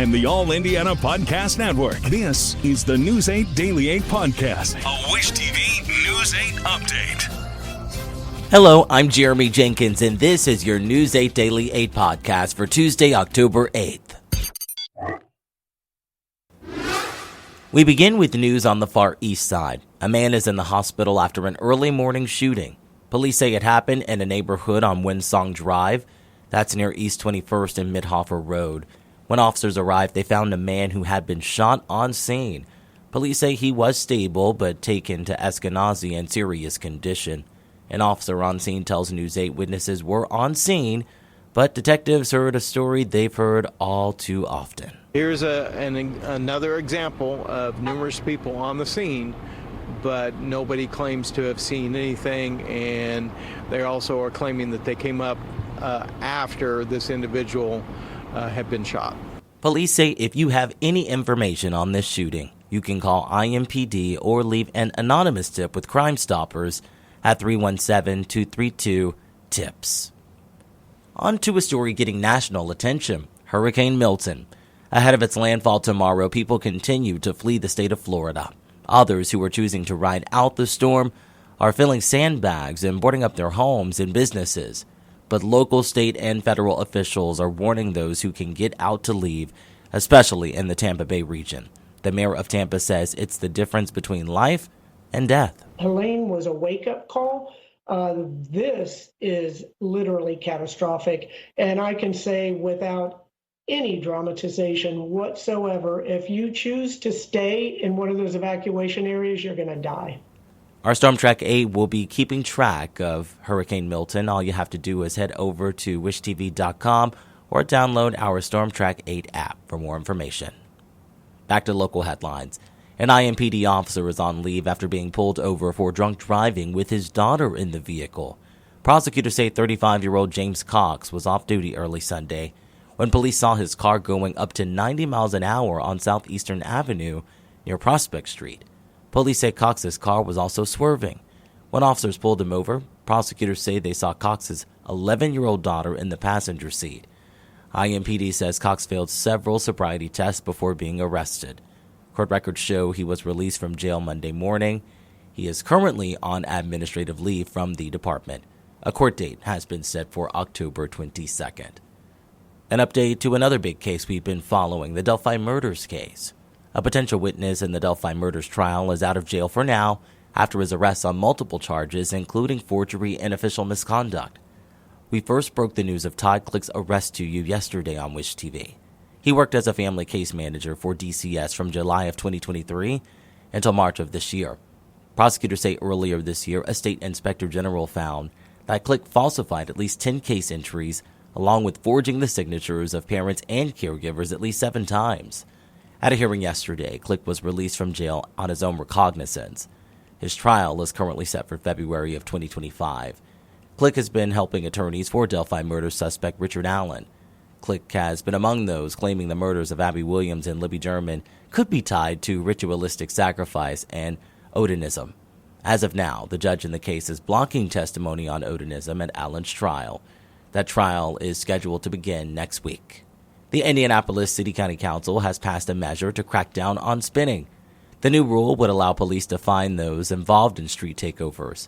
and the All Indiana Podcast Network. This is the News 8 Daily 8 Podcast, a Wish TV News 8 update. Hello, I'm Jeremy Jenkins, and this is your News 8 Daily 8 Podcast for Tuesday, October 8th. We begin with news on the Far East Side. A man is in the hospital after an early morning shooting. Police say it happened in a neighborhood on Winsong Drive. That's near East 21st and Midhofer Road. When officers arrived, they found a man who had been shot on scene. Police say he was stable but taken to Eskenazi in serious condition. An officer on scene tells News 8 witnesses were on scene, but detectives heard a story they've heard all too often. Here's another example of numerous people on the scene, but nobody claims to have seen anything, and they also are claiming that they came up after this individual had been shot. Police say if you have any information on this shooting, you can call IMPD or leave an anonymous tip with Crime Stoppers at 317-232-TIPS. On to a story getting national attention, Hurricane Milton. Ahead of its landfall tomorrow, people continue to flee the state of Florida. Others who are choosing to ride out the storm are filling sandbags and boarding up their homes and businesses. But local, state, and federal officials are warning those who can get out to leave, especially in the Tampa Bay region. The mayor of Tampa says it's the difference between life and death. Helene was a wake-up call. This is literally catastrophic. And I can say without any dramatization whatsoever, if you choose to stay in one of those evacuation areas, you're going to die. Our Storm Track 8 will be keeping track of Hurricane Milton. All you have to do is head over to wishtv.com or download our Storm Track 8 app for more information. Back to local headlines. An IMPD officer is on leave after being pulled over for drunk driving with his daughter in the vehicle. Prosecutors say 35-year-old James Cox was off duty early Sunday when police saw his car going up to 90 miles an hour on Southeastern Avenue near Prospect Street. Police say Cox's car was also swerving. When officers pulled him over, prosecutors say they saw Cox's 11-year-old daughter in the passenger seat. IMPD says Cox failed several sobriety tests before being arrested. Court records show he was released from jail Monday morning. He is currently on administrative leave from the department. A court date has been set for October 22nd. An update to another big case we've been following, the Delphi murders case. A potential witness in the Delphi murders trial is out of jail for now after his arrest on multiple charges, including forgery and official misconduct. We first broke the news of Todd Click's arrest to you yesterday on Wish TV. He worked as a family case manager for DCS from July of 2023 until March of this year. Prosecutors say earlier this year, a state inspector general found that Click falsified at least 10 case entries, along with forging the signatures of parents and caregivers at least 7 times. At a hearing yesterday, Click was released from jail on his own recognizance. His trial is currently set for February of 2025. Click has been helping attorneys for Delphi murder suspect Richard Allen. Click has been among those claiming the murders of Abby Williams and Libby German could be tied to ritualistic sacrifice and Odinism. As of now, the judge in the case is blocking testimony on Odinism at Allen's trial. That trial is scheduled to begin next week. The Indianapolis City-County Council has passed a measure to crack down on spinning. The new rule would allow police to fine those involved in street takeovers.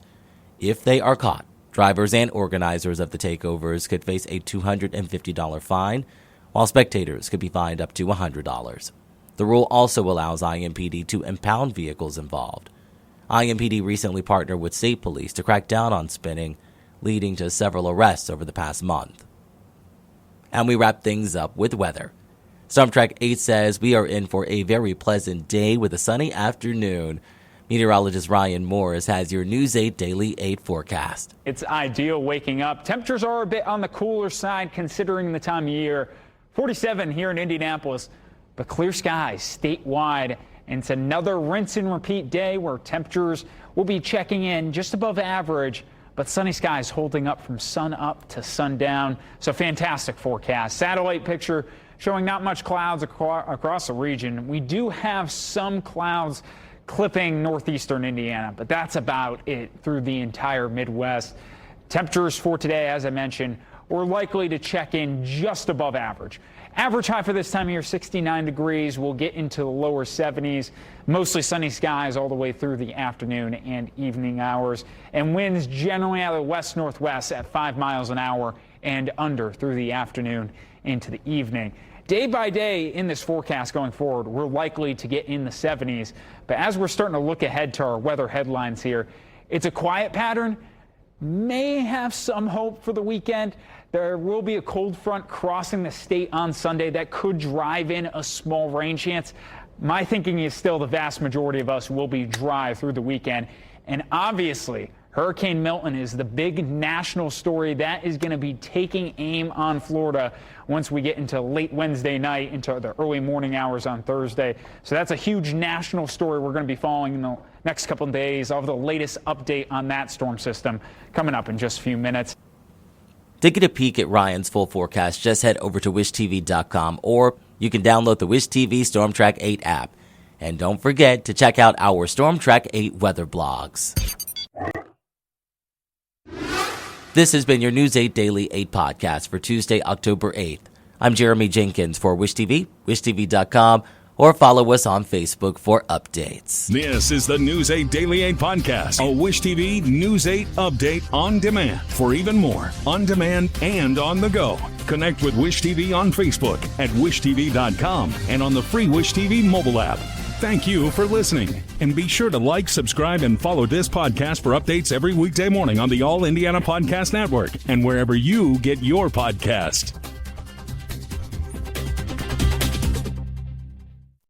If they are caught, drivers and organizers of the takeovers could face a $250 fine, while spectators could be fined up to $100. The rule also allows IMPD to impound vehicles involved. IMPD recently partnered with state police to crack down on spinning, leading to several arrests over the past month. And we wrap things up with weather. Storm Track 8 says we are in for a very pleasant day with a sunny afternoon. Meteorologist Ryan Morris has your News 8 Daily 8 forecast. It's ideal waking up. Temperatures are a bit on the cooler side considering the time of year. 47 here in Indianapolis, but clear skies statewide. And it's another rinse and repeat day where temperatures will be checking in just above average, but sunny skies holding up from sun up to sundown. So fantastic forecast. Satellite picture showing not much clouds across the region. We do have some clouds clipping northeastern Indiana, but that's about it through the entire Midwest. Temperatures for today, as I mentioned, we're likely to check in just above average. Average high for this time of year, 69 degrees. We'll get into the lower 70s. Mostly sunny skies all the way through the afternoon and evening hours. And winds generally out of the west-northwest at 5 miles an hour and under through the afternoon into the evening. Day by day in this forecast going forward, we're likely to get in the 70s. But as we're starting to look ahead to our weather headlines here, it's a quiet pattern. May have some hope for the weekend. There will be a cold front crossing the state on Sunday that could drive in a small rain chance. My thinking is still the vast majority of us will be dry through the weekend. And obviously, Hurricane Milton is the big national story that is going to be taking aim on Florida once we get into late Wednesday night into the early morning hours on Thursday. So that's a huge national story we're going to be following in the next couple of days. I'll have the latest update on that storm system coming up in just a few minutes. To get a peek at Ryan's full forecast, just head over to wishtv.com, or you can download the Wish TV Storm Track 8 app. And don't forget to check out our Storm Track 8 weather blogs. This has been your News 8 Daily 8 podcast for Tuesday, October 8th. I'm Jeremy Jenkins for Wish TV, wishtv.com, or follow us on Facebook for updates. This is the News 8 Daily 8 podcast, a Wish TV News 8 update on demand. For even more, on demand and on the go, connect with Wish TV on Facebook at wishtv.com and on the free Wish TV mobile app. Thank you for listening, and be sure to like, subscribe, and follow this podcast for updates every weekday morning on the All Indiana Podcast Network and wherever you get your podcast.